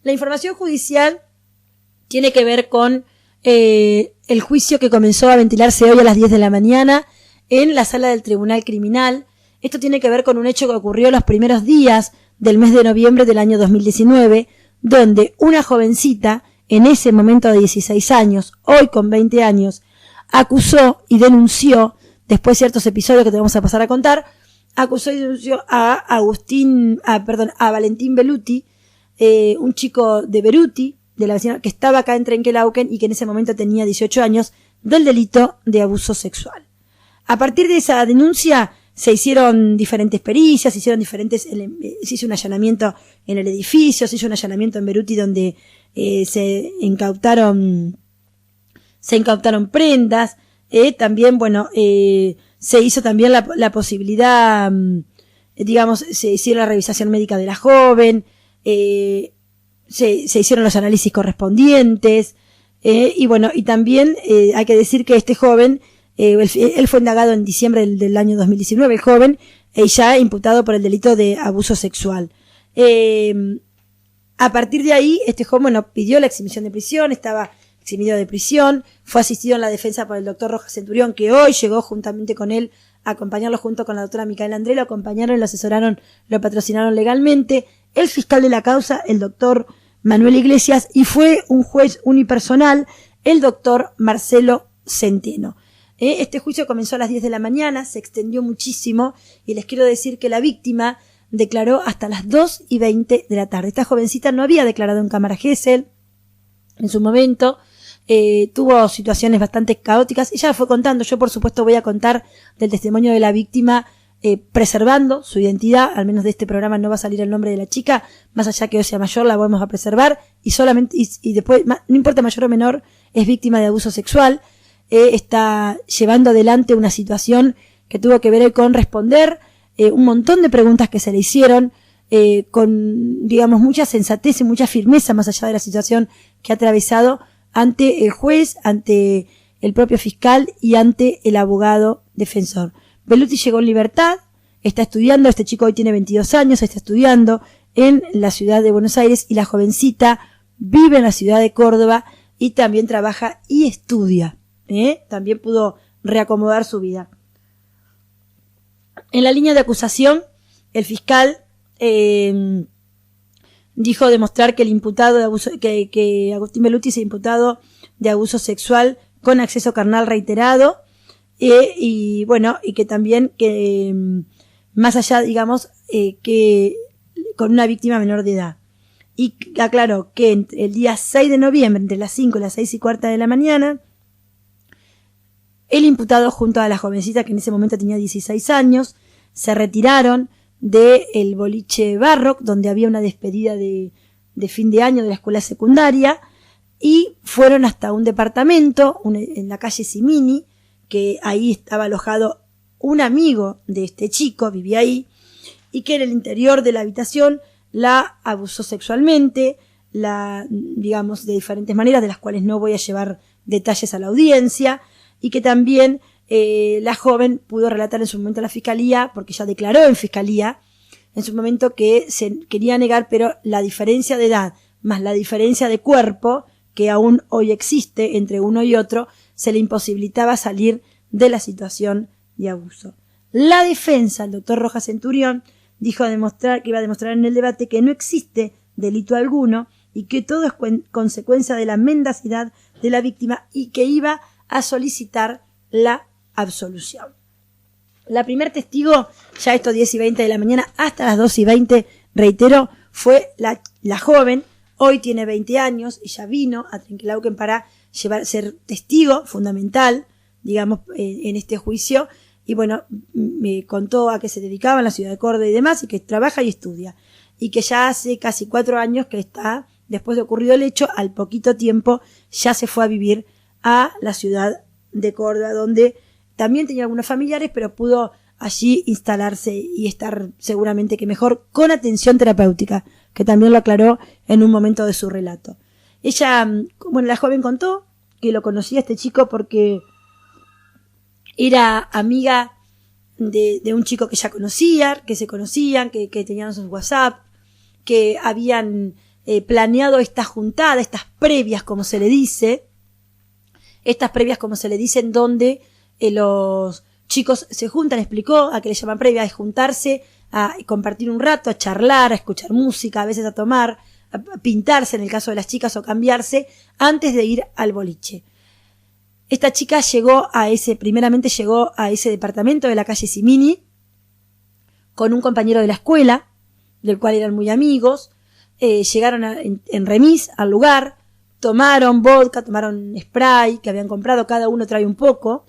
La información judicial tiene que ver con el juicio que comenzó a ventilarse hoy a las 10 de la mañana en la sala del Tribunal Criminal. Esto tiene que ver con un hecho que ocurrió los primeros días del mes de noviembre del año 2019, donde una jovencita, en ese momento de 16 años, hoy con 20 años, acusó y denunció, después de ciertos episodios que te vamos a pasar a contar, acusó y denunció a Valentín Beluti, un chico de Beruti, de la vecina, que estaba acá en Trenquelauquen y que en ese momento tenía 18 años, del delito de abuso sexual. A partir de esa denuncia se hicieron diferentes pericias, se hizo un allanamiento en el edificio, se hizo un allanamiento en Beruti donde se incautaron prendas, también, se hizo también la posibilidad, se hicieron la revisación médica de la joven, se hicieron los análisis correspondientes, y también hay que decir que este joven, él fue indagado en diciembre del año 2019, el joven, ya imputado por el delito de abuso sexual. A partir de ahí, este joven pidió la exhibición de prisión, estaba eximido de prisión, fue asistido en la defensa por el doctor Rojas Centurión, que hoy llegó juntamente con él a acompañarlo junto con la doctora Micaela André, lo acompañaron, lo asesoraron, lo patrocinaron legalmente, el fiscal de la causa, el doctor Manuel Iglesias, y fue un juez unipersonal, el doctor Marcelo Centeno. Este juicio comenzó a las 10 de la mañana, se extendió muchísimo, y les quiero decir que la víctima declaró hasta las 2:20 de la tarde. Esta jovencita no había declarado en cámara Gesell en su momento, tuvo situaciones bastante caóticas, ella fue contando. Yo por supuesto voy a contar del testimonio de la víctima, preservando su identidad. Al menos de este programa no va a salir el nombre de la chica, más allá que hoy sea mayor, la vamos a preservar, y solamente, y después, no importa mayor o menor, es víctima de abuso sexual. Está llevando adelante una situación que tuvo que ver con responder un montón de preguntas que se le hicieron, con, digamos, mucha sensatez y mucha firmeza, más allá de la situación que ha atravesado, ante el juez, ante el propio fiscal y ante el abogado defensor. Beluti llegó en libertad, está estudiando, este chico hoy tiene 22 años, está estudiando en la ciudad de Buenos Aires, y la jovencita vive en la ciudad de Córdoba y también trabaja y estudia. También pudo reacomodar su vida. En la línea de acusación, el fiscal dijo demostrar que el imputado de abuso, que Agustín Beluti es imputado de abuso sexual con acceso carnal reiterado, y que también que más allá, digamos, que con una víctima menor de edad. Y aclaró que el día 6 de noviembre, entre las 5 y las 6:15 de la mañana, el imputado junto a la jovencita, que en ese momento tenía 16 años, se retiraron del boliche Barrock, donde había una despedida de fin de año de la escuela secundaria, y fueron hasta un departamento en la calle Simini, que ahí estaba alojado un amigo de este chico, vivía ahí, y que en el interior de la habitación la abusó sexualmente, digamos, de diferentes maneras, de las cuales no voy a llevar detalles a la audiencia, y que también la joven pudo relatar en su momento a la fiscalía, porque ya declaró en fiscalía en su momento que se quería negar, pero la diferencia de edad más la diferencia de cuerpo que aún hoy existe entre uno y otro, se le imposibilitaba salir de la situación de abuso. La defensa, el doctor Rojas Centurión, dijo que iba a demostrar en el debate que no existe delito alguno y que todo es consecuencia de la mendacidad de la víctima, y que iba a solicitar la absolución. La primer testigo, ya estos 10:20 de la mañana hasta las 2:20, reitero, fue la joven. Hoy tiene 20 años, ella vino a Trenquelauquen para ser testigo fundamental, digamos, en este juicio, y bueno, me contó a qué se dedicaba en la ciudad de Córdoba y demás, y que trabaja y estudia, y que ya hace casi 4 años que está, después de ocurrido el hecho, al poquito tiempo ya se fue a vivir a la ciudad de Córdoba, donde también tenía algunos familiares, pero pudo allí instalarse y estar seguramente que mejor, con atención terapéutica, que también lo aclaró en un momento de su relato. Ella, bueno, la joven contó que lo conocía a este chico porque era amiga de un chico que ya conocía, que se conocían, que tenían sus WhatsApp, que habían planeado esta juntada, estas previas como se le dice, en donde los chicos se juntan, explicó a qué le llaman previa, es juntarse, a compartir un rato, a charlar, a escuchar música, a veces a tomar, a pintarse en el caso de las chicas o cambiarse antes de ir al boliche. Esta chica primeramente llegó a ese departamento de la calle Simini con un compañero de la escuela, del cual eran muy amigos. Llegaron en remis al lugar, tomaron vodka, tomaron spray que habían comprado, cada uno trae un poco,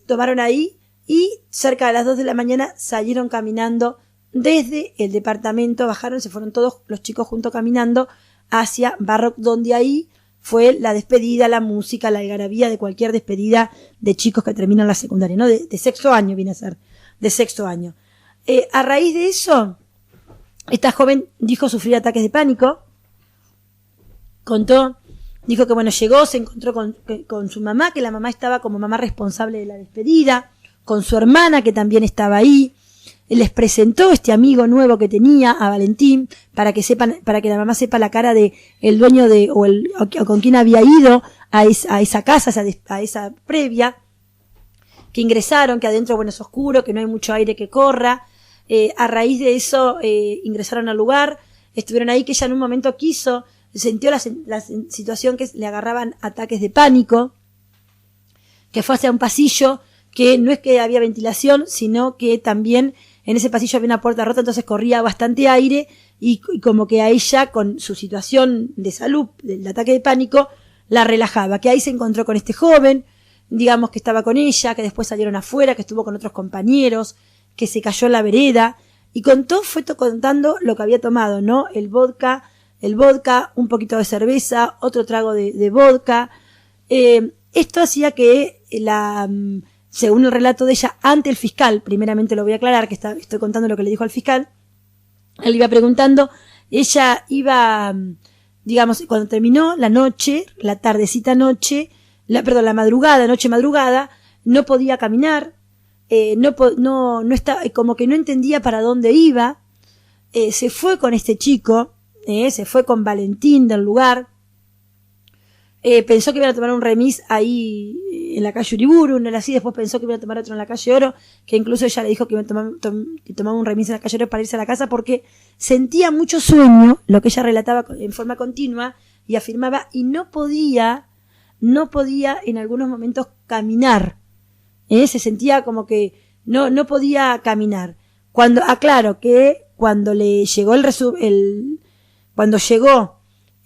tomaron ahí y cerca de las 2 de la mañana salieron caminando desde el departamento, bajaron, se fueron todos los chicos juntos caminando hacia Barroc, donde ahí fue la despedida, la música, la algarabía de cualquier despedida de chicos que terminan la secundaria, ¿no? De sexto año viene a ser, de sexto año. A raíz de eso, esta joven dijo sufrir ataques de pánico, dijo que bueno, llegó, se encontró con su mamá, que la mamá estaba como mamá responsable de la despedida, con su hermana que también estaba ahí. Les presentó este amigo nuevo que tenía, a Valentín, para que la mamá sepa la cara de el dueño o con quien había ido a esa casa, a esa previa, que ingresaron, que adentro, bueno, es oscuro, que no hay mucho aire que corra. A raíz de eso, ingresaron al lugar, estuvieron ahí, que ella en un momento sintió la situación que le agarraban ataques de pánico, que fue hacia un pasillo, que no es que había ventilación, sino que también en ese pasillo había una puerta rota, entonces corría bastante aire y como que a ella, con su situación de salud, del ataque de pánico, la relajaba. Que ahí se encontró con este joven, digamos que estaba con ella, que después salieron afuera, que estuvo con otros compañeros, que se cayó en la vereda, y fue contando lo que había tomado, ¿no? El vodka, un poquito de cerveza, otro trago de vodka. Esto hacía que según el relato de ella ante el fiscal, primeramente lo voy a aclarar, que estoy contando lo que le dijo al fiscal, él iba preguntando, ella iba, digamos, cuando terminó la noche madrugada, no podía caminar, no estaba, como que no entendía para dónde iba, se fue con este chico, se fue con Valentín del lugar, pensó que iban a tomar un remis ahí en la calle Uriburu, no era así, después pensó que iban a tomar otro en la calle Oro, que incluso ella le dijo que iban a tomar un remis en la calle Oro para irse a la casa porque sentía mucho sueño, lo que ella relataba en forma continua y afirmaba, y no podía en algunos momentos caminar, se sentía como que no podía caminar. Aclaro que cuando le llegó cuando llegó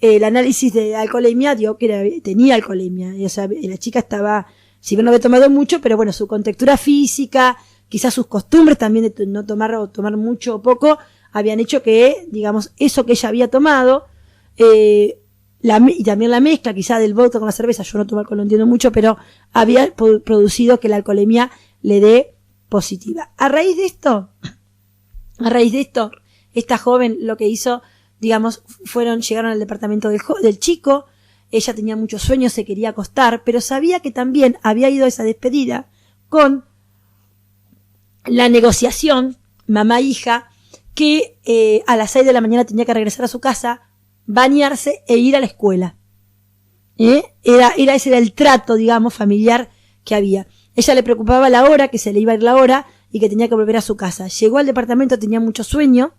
el análisis de alcoholemia, dio que tenía alcoholemia, o sea, la chica estaba, si bien no había tomado mucho, pero bueno, su contextura física, quizás sus costumbres también de no tomar o tomar mucho o poco, habían hecho que, digamos, eso que ella había tomado, y también la mezcla quizás del vodka con la cerveza, yo no tomo alcohol, lo entiendo mucho, pero había producido que la alcoholemia le dé positiva. A raíz de esto, esta joven lo que hizo, digamos, llegaron al departamento del chico, ella tenía muchos sueños, se quería acostar, pero sabía que también había ido a esa despedida con la negociación, mamá-hija, que a las 6 de la mañana tenía que regresar a su casa, bañarse e ir a la escuela. Ese era el trato, digamos, familiar que había. Ella le preocupaba la hora, que se le iba a ir la hora y que tenía que volver a su casa. Llegó al departamento, tenía mucho sueño,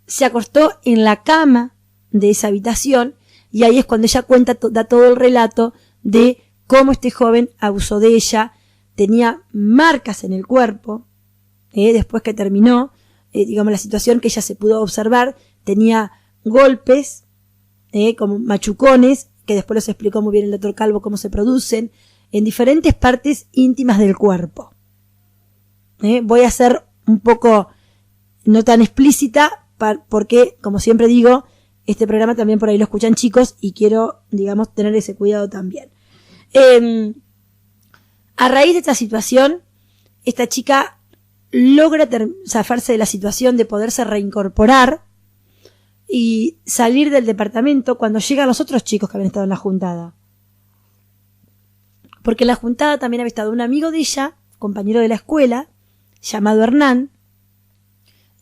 se acostó en la cama de esa habitación y ahí es cuando ella da todo el relato de cómo este joven abusó de ella, tenía marcas en el cuerpo, después que terminó, digamos, la situación que ella se pudo observar, tenía golpes, como machucones, que después los explicó muy bien el doctor Calvo cómo se producen, en diferentes partes íntimas del cuerpo. Voy a ser un poco no tan explícita, porque, como siempre digo, este programa también por ahí lo escuchan chicos y quiero, digamos, tener ese cuidado también. A raíz de esta situación, esta chica logra zafarse de la situación de poderse reincorporar y salir del departamento cuando llegan los otros chicos que habían estado en la juntada. Porque en la juntada también había estado un amigo de ella, compañero de la escuela, llamado Hernán,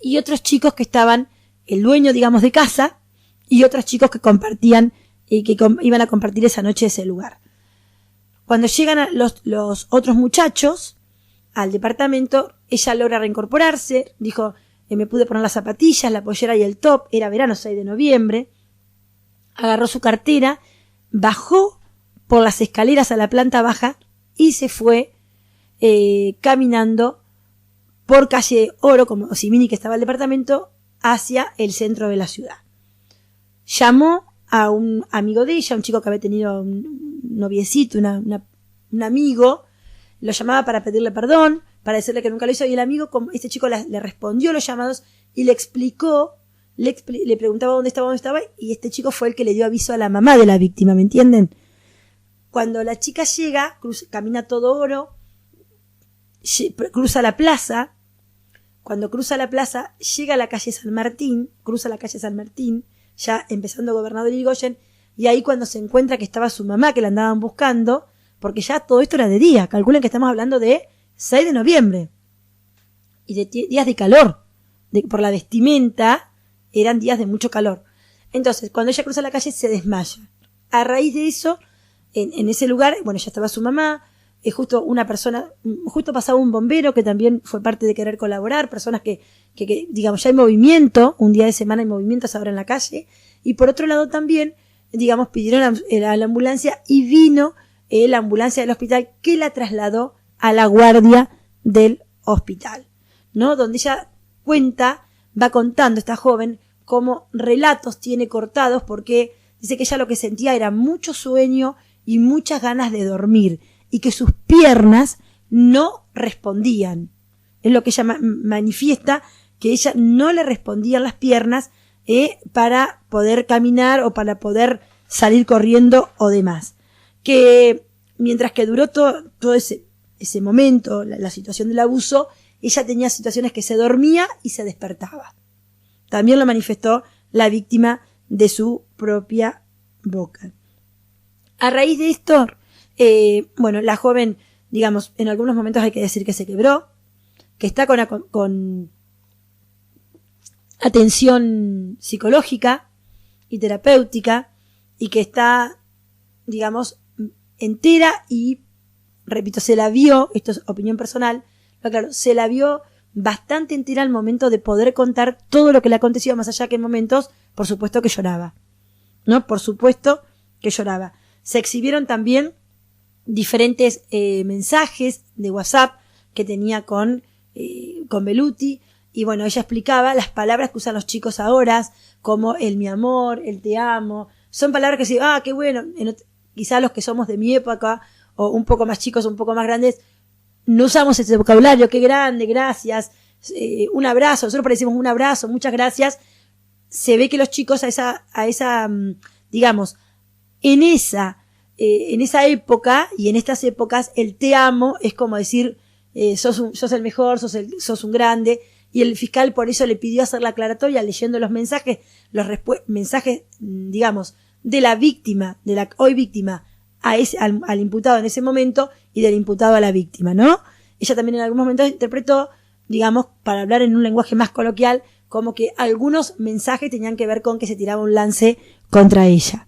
y otros chicos que estaban el dueño, digamos, de casa y otros chicos que compartían y que iban a compartir esa noche ese lugar. Cuando llegan los otros muchachos al departamento, ella logra reincorporarse, dijo, me pude poner las zapatillas, la pollera y el top, era verano, 6 de noviembre, agarró su cartera, bajó por las escaleras a la planta baja y se fue caminando por calle Oro, como Simini, que estaba el departamento, hacia el centro de la ciudad. Llamó a un amigo de ella, un chico que había tenido un noviecito, un amigo, lo llamaba para pedirle perdón, para decirle que nunca lo hizo, y el amigo, este chico le respondió los llamados y le explicó, le preguntaba dónde estaba, y este chico fue el que le dio aviso a la mamá de la víctima, ¿me entienden? Cuando la chica llega, camina todo Oro, cruza la plaza, cuando cruza la plaza, llega a la calle San Martín, cruza la calle San Martín, ya empezando Gobernador Irigoyen, y ahí cuando se encuentra que estaba su mamá, que la andaban buscando, porque ya todo esto era de día, calculen que estamos hablando de 6 de noviembre, y de días de calor, por la vestimenta, eran días de mucho calor. Entonces, cuando ella cruza la calle, se desmaya. A raíz de eso, en ese lugar, bueno, ya estaba su mamá, justo pasaba un bombero que también fue parte de querer colaborar, personas que digamos, ya hay movimiento, un día de semana hay movimientos ahora en la calle, y por otro lado también, digamos, pidieron a la ambulancia y vino la ambulancia del hospital que la trasladó a la guardia del hospital, ¿no? Donde ella va contando esta joven cómo relatos tiene cortados porque dice que ella lo que sentía era mucho sueño y muchas ganas de dormir y que sus piernas no respondían. Es lo que ella manifiesta, que ella no le respondían las piernas para poder caminar o para poder salir corriendo o demás. Que mientras que duró todo ese momento, la situación del abuso, ella tenía situaciones que se dormía y se despertaba. También lo manifestó la víctima de su propia boca. A raíz de esto, bueno, la joven, digamos, en algunos momentos hay que decir que se quebró, que está con atención psicológica y terapéutica y que está, digamos, entera y, repito, se la vio, esto es opinión personal, pero claro, se la vio bastante entera al momento de poder contar todo lo que le aconteció, más allá que en momentos, por supuesto que lloraba, ¿no? Por supuesto que lloraba. Se exhibieron también diferentes mensajes de WhatsApp que tenía con Beluti, y bueno, ella explicaba las palabras que usan los chicos ahora, como el mi amor, el te amo, son palabras que sí, qué bueno, quizá los que somos de mi época, o un poco más chicos, un poco más grandes, no usamos ese vocabulario, qué grande, gracias, un abrazo, nosotros decimos un abrazo, muchas gracias. Se ve que los chicos a esa digamos, en esa época y en estas épocas, el te amo es como decir, sos el mejor, sos un grande, y el fiscal por eso le pidió hacer la aclaratoria leyendo los mensajes, mensajes, digamos, de la víctima, de la hoy víctima, al imputado en ese momento y del imputado a la víctima, ¿no? Ella también en algunos momentos interpretó, digamos, para hablar en un lenguaje más coloquial, como que algunos mensajes tenían que ver con que se tiraba un lance contra ella.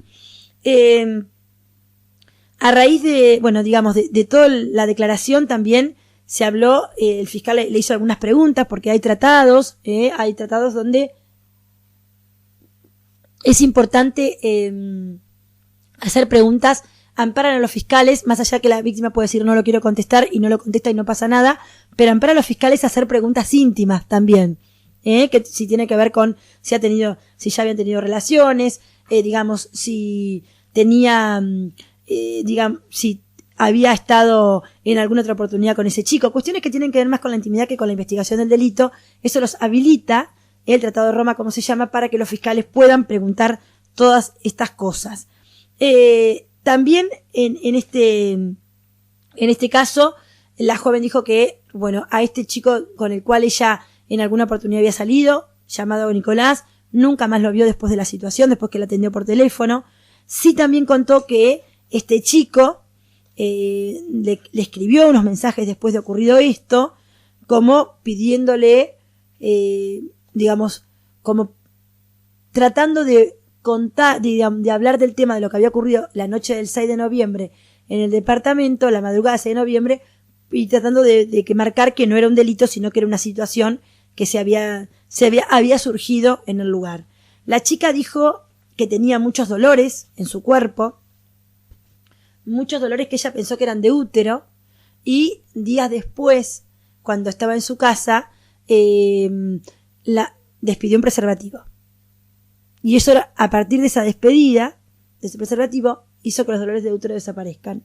A raíz de, bueno, digamos, de toda la declaración también se habló, el fiscal le hizo algunas preguntas porque hay tratados donde es importante hacer preguntas, amparan a los fiscales, más allá que la víctima puede decir no lo quiero contestar y no lo contesta y no pasa nada, pero amparan a los fiscales a hacer preguntas íntimas también, que si tiene que ver con si ya habían tenido relaciones, digamos, si tenía, si había estado en alguna otra oportunidad con ese chico, cuestiones que tienen que ver más con la intimidad que con la investigación del delito. Eso los habilita el Tratado de Roma, como se llama, para que los fiscales puedan preguntar todas estas cosas. También en este caso, la joven dijo que, bueno, a este chico con el cual ella en alguna oportunidad había salido, llamado Nicolás, nunca más lo vio después de la situación, después que la atendió por teléfono. Sí también contó que este chico le escribió unos mensajes después de ocurrido esto, como pidiéndole, digamos, como tratando de contar, de hablar del tema de lo que había ocurrido la noche del 6 de noviembre en el departamento, la madrugada del 6 de noviembre, y tratando de que marcar que no era un delito, sino que era una situación que había surgido en el lugar. La chica dijo que tenía muchos dolores en su cuerpo, muchos dolores que ella pensó que eran de útero, y días después, cuando estaba en su casa, la despidió un preservativo. Y eso, a partir de esa despedida, de ese preservativo, hizo que los dolores de útero desaparezcan.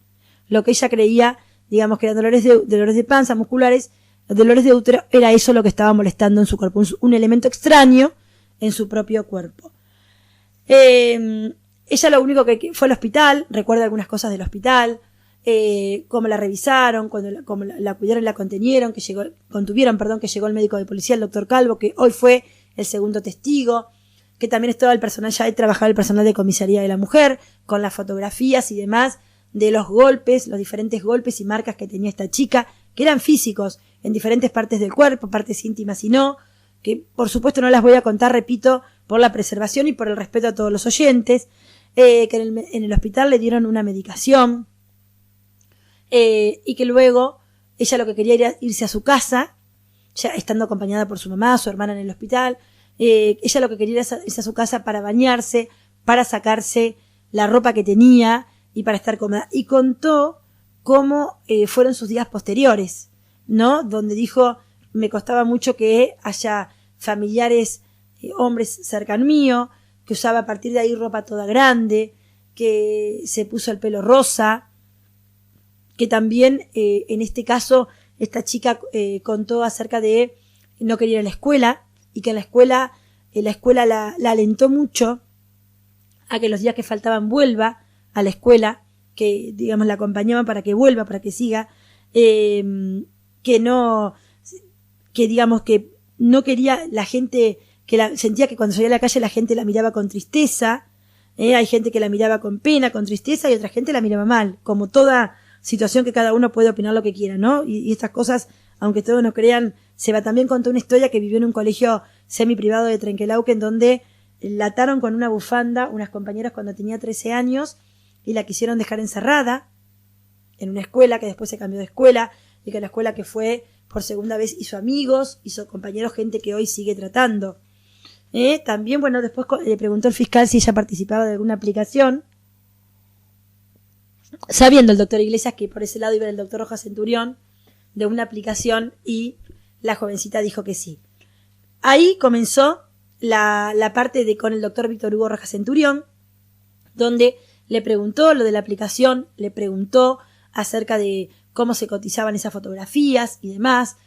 Lo que ella creía, digamos, que eran dolores de panza, musculares, los dolores de útero, era eso lo que estaba molestando en su cuerpo, un elemento extraño en su propio cuerpo. Ella lo único que fue al hospital, recuerda algunas cosas del hospital, cómo la revisaron, cómo la cuidaron y la contuvieron, que llegó el médico de policía, el doctor Calvo, que hoy fue el segundo testigo, que también estaba el personal, ya trabajaba el personal de comisaría de la mujer, con las fotografías y demás de los golpes, los diferentes golpes y marcas que tenía esta chica, que eran físicos, en diferentes partes del cuerpo, partes íntimas y no, que por supuesto no las voy a contar, repito, por la preservación y por el respeto a todos los oyentes, que en el hospital le dieron una medicación, y que luego ella lo que quería era irse a su casa, ya estando acompañada por su mamá, su hermana en el hospital. Ella lo que quería era irse a su casa para bañarse, para sacarse la ropa que tenía y para estar cómoda. Y contó cómo fueron sus días posteriores, ¿no? Donde dijo, me costaba mucho que haya familiares, hombres cercanos mío, que usaba a partir de ahí ropa toda grande, que se puso el pelo rosa, que también en este caso esta chica contó acerca de no querer ir a la escuela, y que en la escuela la alentó mucho a que los días que faltaban vuelva a la escuela, que digamos la acompañaban para que vuelva, para que siga, que digamos que no quería la gente, sentía que cuando salía a la calle la gente la miraba con tristeza, hay gente que la miraba con pena, con tristeza, y otra gente la miraba mal, como toda situación que cada uno puede opinar lo que quiera, ¿no? Y estas cosas, aunque todos no crean, Seba también contó una historia que vivió en un colegio semi-privado de Trenquelauquen, donde la ataron con una bufanda unas compañeras cuando tenía 13 años y la quisieron dejar encerrada en una escuela que después se cambió de escuela, y que la escuela que fue por segunda vez hizo amigos, hizo compañeros, gente que hoy sigue tratando. También, bueno, después le preguntó el fiscal si ella participaba de alguna aplicación, sabiendo el doctor Iglesias que por ese lado iba el doctor Rojas Centurión, de una aplicación, y la jovencita dijo que sí. Ahí comenzó la parte con el doctor Víctor Hugo Rojas Centurión, donde le preguntó lo de la aplicación, le preguntó acerca de cómo se cotizaban esas fotografías y demás,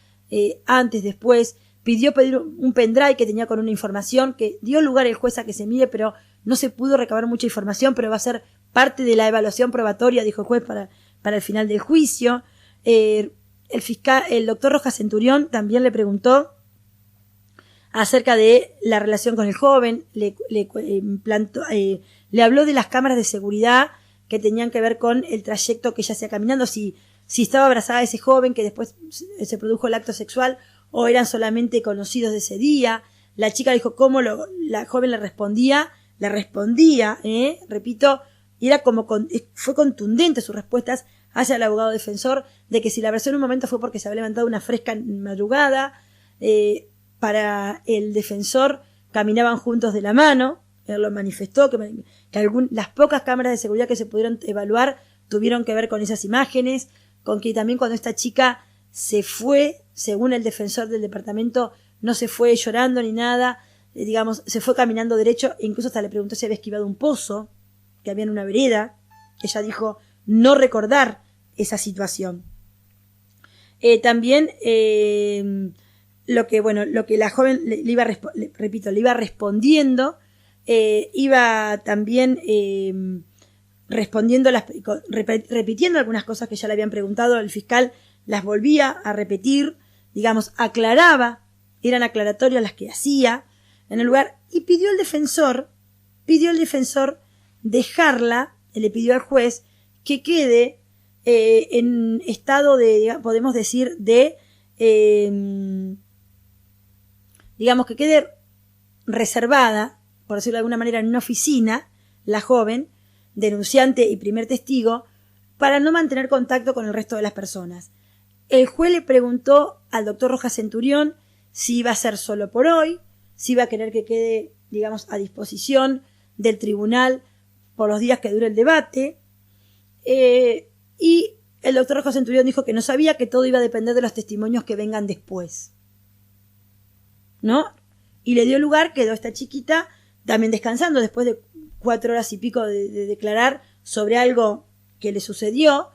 antes, después, pidió pedir un pendrive que tenía con una información que dio lugar el juez a que se mire, pero no se pudo recabar mucha información, pero va a ser parte de la evaluación probatoria, dijo el juez, para el final del juicio. El doctor Rojas Centurión también le preguntó acerca de la relación con el joven, le habló de las cámaras de seguridad que tenían que ver con el trayecto que ella hacía caminando, si estaba abrazada a ese joven que después se produjo el acto sexual o eran solamente conocidos de ese día. La chica dijo cómo la joven le respondía, repito, y era fue contundente sus respuestas hacia el abogado defensor, de que si la abrazó en un momento fue porque se había levantado una fresca madrugada. Para el defensor caminaban juntos de la mano, él lo manifestó, que las pocas cámaras de seguridad que se pudieron evaluar tuvieron que ver con esas imágenes, con que también cuando esta chica se fue, según el defensor del departamento, no se fue llorando ni nada, digamos, se fue caminando derecho, e incluso hasta le preguntó si había esquivado un pozo que había en una vereda. Ella dijo no recordar esa situación. También lo que la joven le iba respondiendo, iba también respondiendo, repitiendo algunas cosas que ya le habían preguntado. El fiscal las volvía a repetir, digamos, aclaraba, eran aclaratorias las que hacía en el lugar, y pidió el defensor dejarla, le pidió al juez que quede en estado de, podemos decir, de digamos que quede reservada, por decirlo de alguna manera, en una oficina, la joven, denunciante y primer testigo, para no mantener contacto con el resto de las personas. El juez le preguntó al doctor Rojas Centurión si iba a ser solo por hoy, si iba a querer que quede, digamos, a disposición del tribunal por los días que dure el debate, y el doctor Rojas Centurión dijo que no sabía, que todo iba a depender de los testimonios que vengan después, ¿no? Y le dio lugar, quedó esta chiquita también descansando después de 4 horas y pico de declarar sobre algo que le sucedió,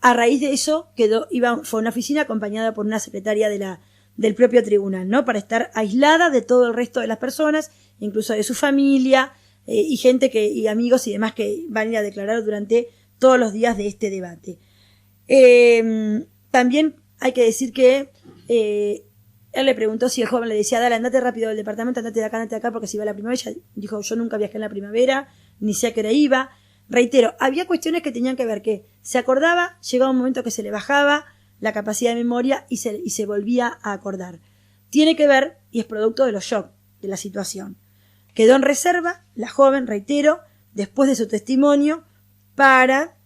a raíz de eso fue a una oficina acompañada por una secretaria del propio tribunal, ¿no? Para estar aislada de todo el resto de las personas, incluso de su familia, y gente y amigos y demás que van a ir a declarar durante todos los días de este debate. También hay que decir que él le preguntó si el joven le decía, dale, andate rápido del departamento, andate de acá, porque si va a la primavera. Ella dijo, yo nunca viajé en la primavera, ni sé a qué hora iba. Reitero, había cuestiones que tenían que ver que se acordaba, llegaba un momento que se le bajaba la capacidad de memoria y se volvía a acordar. Tiene que ver, y es producto de los shocks de la situación. Quedó en reserva la joven, reitero, después de su testimonio, para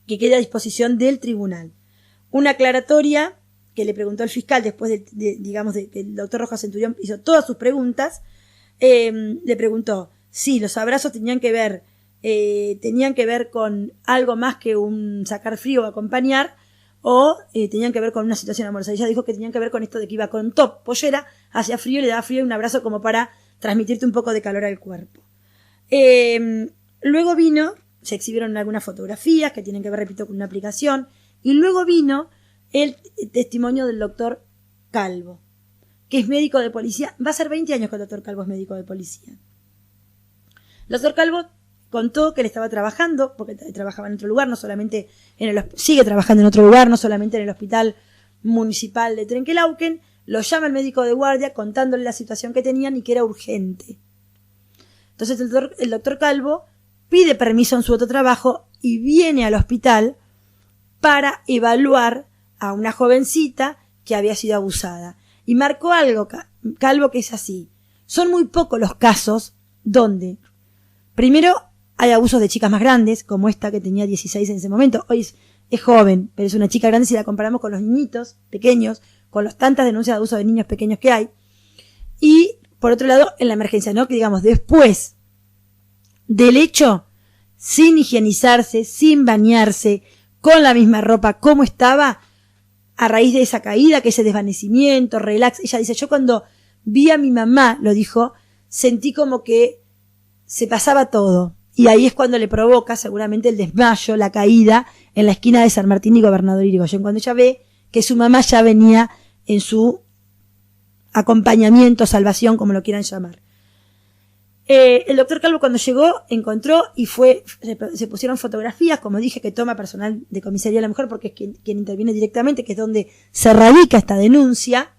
que quede a disposición del tribunal. Una aclaratoria que le preguntó el fiscal después de que el doctor Rojas Centurión hizo todas sus preguntas, le preguntó si los abrazos tenían que ver con algo más que un sacar frío o acompañar, o tenían que ver con una situación amorosa. Ella dijo que tenían que ver con esto de que iba con top, pollera, hacía frío y le daba frío y un abrazo como para transmitirte un poco de calor al cuerpo. Luego se exhibieron algunas fotografías que tienen que ver, repito, con una aplicación, y luego vino el testimonio del doctor Calvo, que es médico de policía. Va a ser 20 años que el doctor Calvo es médico de policía. El doctor Calvo contó que él estaba trabajando, porque trabajaba en otro lugar, no solamente sigue trabajando en otro lugar, no solamente en el hospital municipal de Trenquelauquen. Lo llama el médico de guardia contándole la situación que tenían y que era urgente. Entonces el doctor Calvo pide permiso en su otro trabajo y viene al hospital para evaluar a una jovencita que había sido abusada. Y marcó algo, Calvo, que es así. Son muy pocos los casos donde, primero, hay abusos de chicas más grandes, como esta que tenía 16 en ese momento. Hoy es joven, pero es una chica grande si la comparamos con los niñitos pequeños, con las tantas denuncias de abuso de niños pequeños que hay. Y, por otro lado, en la emergencia, ¿no? Que digamos, después del hecho, sin higienizarse, sin bañarse, con la misma ropa como estaba, a raíz de esa caída, que ese desvanecimiento, relax. Ella dice, yo cuando vi a mi mamá, lo dijo, sentí como que se pasaba todo. Y ahí es cuando le provoca seguramente el desmayo, la caída en la esquina de San Martín y Gobernador Irigoyen, cuando ella ve que su mamá ya venía en su acompañamiento, salvación, como lo quieran llamar. El doctor Calvo, cuando llegó, encontró y se pusieron fotografías, como dije, que toma personal de comisaría de la mujer, porque es quien interviene directamente, que es donde se radica esta denuncia.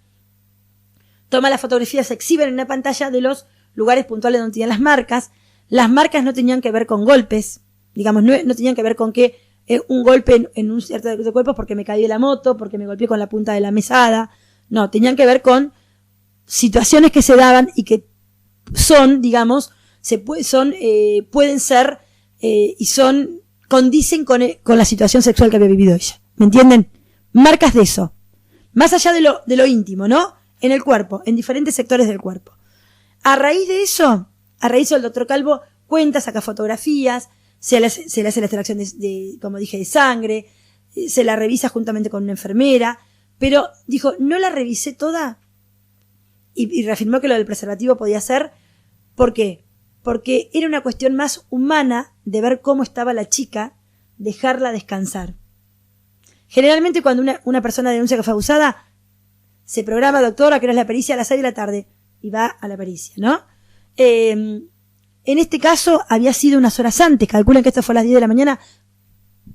Toma las fotografías, se exhiben en una pantalla de los lugares puntuales donde tenían las marcas. Las marcas no tenían que ver con golpes, digamos, no tenían que ver con que un golpe en un cierto de cuerpos porque me caí de la moto, porque me golpeé con la punta de la mesada. No, tenían que ver con situaciones que se daban y que son, digamos, pueden ser y condicen con la situación sexual que había vivido ella. ¿Me entienden? Marcas de eso. Más allá de lo íntimo, ¿no? En el cuerpo, en diferentes sectores del cuerpo. A raíz de eso el doctor Calvo cuenta, saca fotografías, se le hace la extracción como dije, de sangre, se la revisa juntamente con una enfermera, pero dijo, no la revisé toda, y reafirmó que lo del preservativo podía ser. ¿Por qué? Porque era una cuestión más humana de ver cómo estaba la chica, dejarla descansar. Generalmente cuando una persona denuncia que fue abusada, se programa, doctora, que era la pericia a las 6 de la tarde, y va a la pericia, ¿no? En este caso había sido unas horas antes, calculan que esto fue a las 10 de la mañana,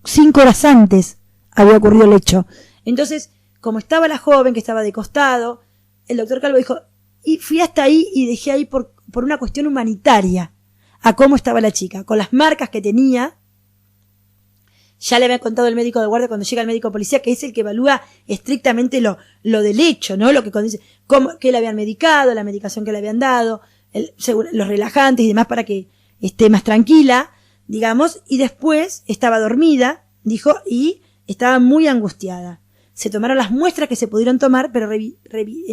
5 horas antes había ocurrido el hecho. Entonces, como estaba la joven que estaba de costado, el doctor Calvo dijo, y fui hasta ahí y dejé ahí por una cuestión humanitaria a cómo estaba la chica, con las marcas que tenía, ya le había contado el médico de guardia cuando llega el médico policía, que es el que evalúa estrictamente lo del hecho, ¿no? Lo que dice, qué le habían medicado, la medicación que le habían dado, los relajantes y demás para que esté más tranquila, digamos, y después estaba dormida, dijo, y estaba muy angustiada. Se tomaron las muestras que se pudieron tomar, pero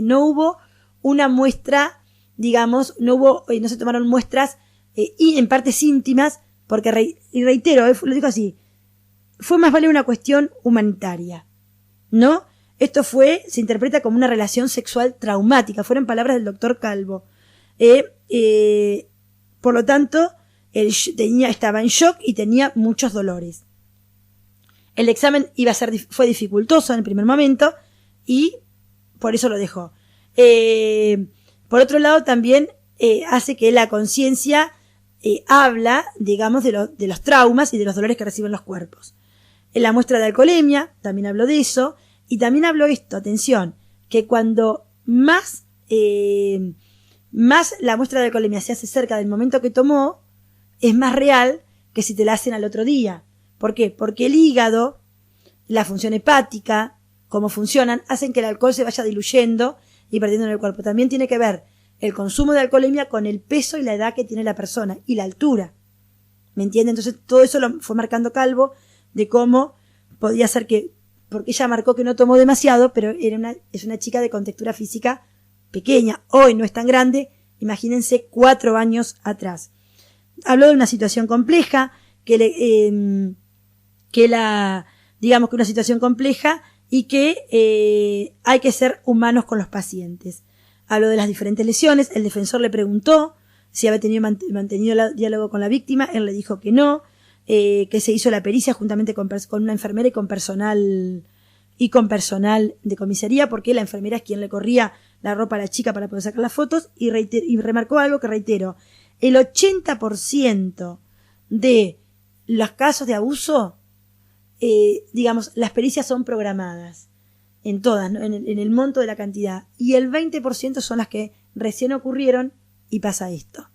no hubo una muestra, digamos, no se tomaron muestras y en partes íntimas, porque, y reitero, lo digo así, fue más vale una cuestión humanitaria, ¿no? Esto se interpreta como una relación sexual traumática, fueron palabras del doctor Calvo. Por lo tanto, estaba en shock y tenía muchos dolores. El examen fue dificultoso en el primer momento y por eso lo dejó. Por otro lado, también hace que la conciencia habla, digamos, de los traumas y de los dolores que reciben los cuerpos. En la muestra de alcoholemia también habló de eso, y también habló esto, atención, que cuando más la muestra de alcoholemia se hace cerca del momento que tomó, es más real que si te la hacen al otro día. ¿Por qué? Porque el hígado, la función hepática, cómo funcionan, hacen que el alcohol se vaya diluyendo y perdiendo en el cuerpo. También tiene que ver el consumo de alcoholemia con el peso y la edad que tiene la persona y la altura. ¿Me entiende? Entonces todo eso lo fue marcando Calvo de cómo podía ser porque ella marcó que no tomó demasiado, pero es una chica de contextura física pequeña. Hoy no es tan grande, imagínense 4 años atrás. Habló de una situación compleja, digamos que una situación compleja y que hay que ser humanos con los pacientes. Habló de las diferentes lesiones, el defensor le preguntó si había mantenido el diálogo con la víctima, él le dijo que no, que se hizo la pericia juntamente con una enfermera y con personal de comisaría, porque la enfermera es quien le corría la ropa a la chica para poder sacar las fotos, y remarcó algo que reitero, el 80% de los casos de abuso, digamos, las pericias son programadas, en todas, ¿no? en el monto de la cantidad, y el 20% son las que recién ocurrieron y pasa esto.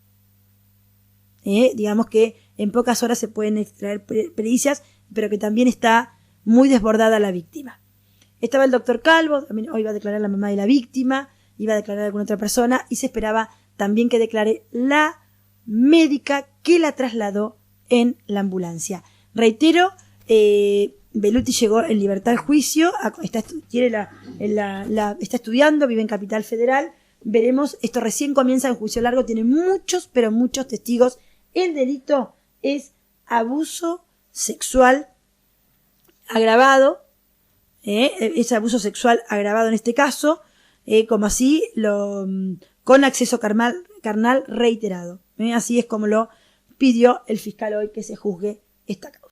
Digamos que en pocas horas se pueden extraer pericias, pero que también está muy desbordada la víctima. Estaba el doctor Calvo, también hoy iba a declarar la mamá de la víctima, iba a declarar alguna otra persona, y se esperaba también que declare la médica que la trasladó en la ambulancia. Reitero, Beluti llegó en libertad al juicio, está estudiando, vive en Capital Federal. Veremos, esto recién comienza en juicio largo, tiene muchos, pero muchos testigos. El delito es abuso sexual agravado, es abuso sexual agravado en este caso, como así con acceso carnal reiterado. Así es como lo pidió el fiscal hoy que se juzgue esta causa.